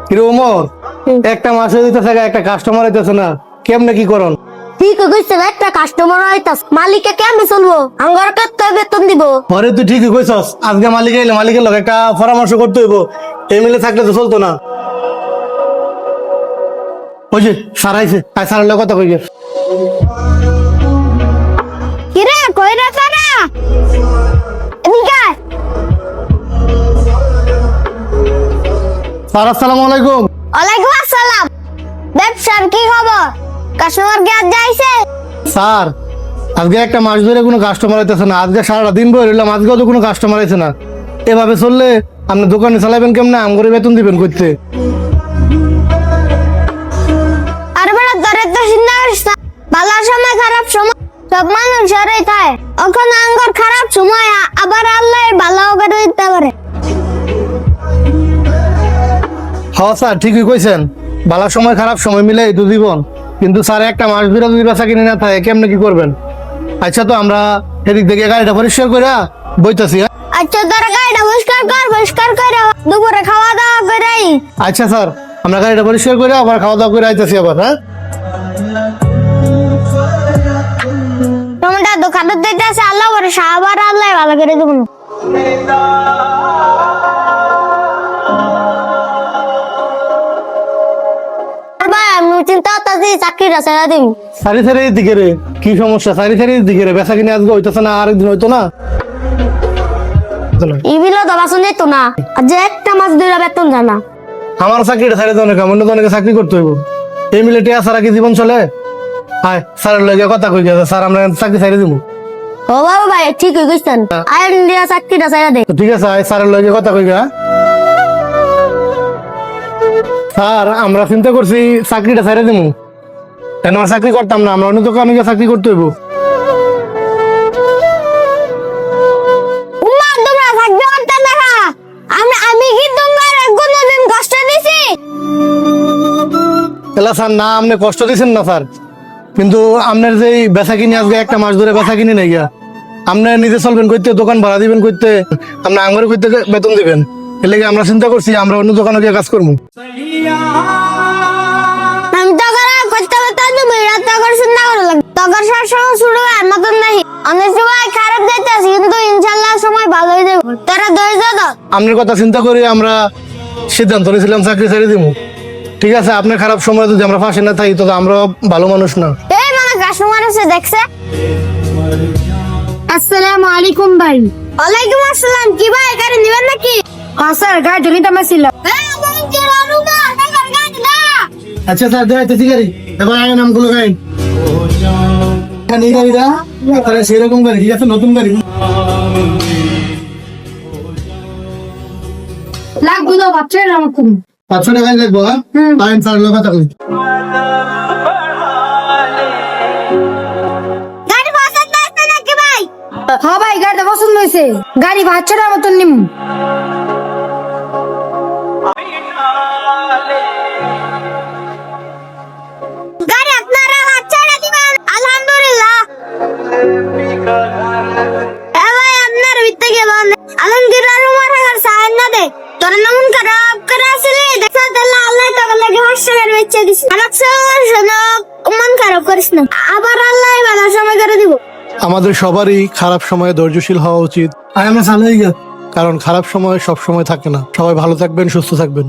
কিরে ওমর, একটা মাস হইতেছে একটা কাস্টমার হইতেছে না, কেমনে কি করন? ঠিক কইছেন, একটা কাস্টমার আইতাস, মালিককে কেমনে চলবো? আঙ্গার কত বেতন দিব? পরে তুই ঠিকই কইছস, আজকে মালিক এলে মালিকের লগে একটা পরামর্শ করতে হইব। এই মিলে থাকলে তো চলতো না। ওই যে স্যার আইছে, স্যারের লগে কথা কই গে। কিরে কইরা সারা এদিকে আয়। স্যার আসসালামু আলাইকুম। ওয়ালাইকুম আসসালাম। ব্যবসার কি খবর? কাস্টমার কি আজ যাইছে? স্যার আজকে একটা মাস ধরে কোনো কাস্টমার আইতেছে না, আজকে সারা দিন বই রইলাম, আজকেও তো কোনো কাস্টমার আইছে না। এভাবে চললে আপনি দোকানে চালাবেন কেমনে? আমগরে বেতন দিবেন করতে? আর বড় ধরে তো চিন্তা করিস না, ভালো সময় খারাপ সময় সব মানুষেরই থাকে। ওখানে আঙ্গর খারাপ সময় আবার আল্লাহ ভালো করে দিতে পারে। হ্যাঁ স্যার ঠিকই কইছেন, ভালো সময় খারাপ সময় মিলে এই তো জীবন। কিন্তু স্যার একটা মাস ধরে যদি বেচা কিনে না থাকে কেমনে কি করবেন? আচ্ছা তো আমরা এদিক থেকে গাড়িটা পরিষ্কার করে বইতাছি। আচ্ছা তোর গাড়িটা পরিষ্কার করে দুপুরে খাওয়া দাওয়া করে। আচ্ছা স্যার, আমরা গাড়িটা পরিষ্কার করে আবার খাওয়া দাওয়া করে আইতাছি আবার। হ্যাঁ টমেটো দোকানে দিতেছে, আল্লাহ করে আবার আল্লাহ ভালো করে দেবো। আমি চিন্তা করতেছি চাকরিটা ছেড়ে দিন। সারি সারি দিকে রে, কি সমস্যা? সারি সারি দিকে রে, বেচা কিনে আজকে হইতেছে না, আরেকদিন হইতো না। ইবিলো তো বাসন যেত না, আর যে একটা মাস দুইটা বেতন জানা। আমার চাকরিটা ছাড়ে তো অনেক, অন্য তো অনেকে চাকরি করতে হইব। এই মিলে টিয়া ছাড়া কি জীবন চলে? হায় স্যারের লগে কথা কই গেছে, স্যার আমরা চাকরি ছাড়ে দিব। ও বাবা ভাই ঠিক হয়ে গেছেন, আইন দিয়া চাকরিটা ছেড়ে দে। তো ঠিক আছে, আয় স্যারের লগে কথা কই গা। স্যার আমরা চিন্তা করছি চাকরিটা ছাড়ে দিব, কেন আমরা চাকরি করতাম না, আমরা অন্য দোকানে গিয়ে চাকরি করতে হইব। উম্মা তোমরা থাকবে করতে দেখা, আমি কি তোমার কোনদিন কষ্ট দিছি? এলা স্যার না, আপনি কষ্ট দিচ্ছেন না স্যার, কিন্তু আপনার যে বেচা কিনে আজকে একটা মাস ধরে বেচা কিনে নাই গিয়া, আপনি নিজে চলবেন করতে, দোকান ভাড়া দিবেন করতে, আপনি আঙ্গুরে করতে বেতন দিবেন। এর লেগে আমরা চিন্তা করছি আমরা অন্য দোকানে গিয়ে কাজ করবো। আমি তো খারাপ করতে পারতাম, তুমি রাত করে চিন্তা করে লাগে তখন সবসময় শুরু হয় মতন নাই। অনেক সময় খারাপ যাইতেছি, কিন্তু ইনশাল্লাহ সময় ভালো হয়ে যাবে। তারা ধৈর্য দাও। আপনার কথা চিন্তা করে আমরা সিদ্ধান্ত নিয়েছিলাম চাকরি ছেড়ে দিব। ঠিক আছে, আপনার খারাপ সময় যদি আমরা পাশে না থাকি তো আমরা ভালো মানুষ না। এই মানে কাস্টমার এসে দেখছে। আসসালামু আলাইকুম ভাই। ওয়ালাইকুম আসসালাম। কি ভাই গাড়ি নিবেন নাকি? হ্যাঁ স্যার, গাড়ি তো নিতে আসছিল। আচ্ছা স্যার দেখাইতেছি গাড়ি, এবার আগে নামগুলো গাড়ি এই গাড়িটা তাহলে সেরকম গাড়ি, ঠিক আছে নতুন গাড়ি লাগবে তো বাচ্চার আমার খুব 500 টাকায় লাগবো। হ্যাঁ টাইম স্যার লোক কথা কই। গাড়ি পছন্দ হচ্ছে নাকি ভাই? হ্যাঁ ভাই গাড়িটা পছন্দ হয়েছে, গাড়ি বাচ্চারা মতন নিম। গাড়ি আপনারা বাচ্চারা দিবেন? আলহামদুলিল্লাহ। ভাই আপনার ভিতরে গেলেন আলমগীর উমার হাজার সাহেব না দে তোর নমুন খারাপ করে আসলে দেখছ আল্লাহ আল্লাহ তোর লাগে হাসির বেচে দিছি। আমার সবার জন্য মন খারাপ করিস না, আবার আল্লাহ ভালো সময় করে দিব। আমাদের সবারই খারাপ সময়ে ধৈর্যশীল হওয়া উচিত, কারণ খারাপ সময় সব সময় থাকে না। সবাই ভালো থাকবেন, সুস্থ থাকবেন।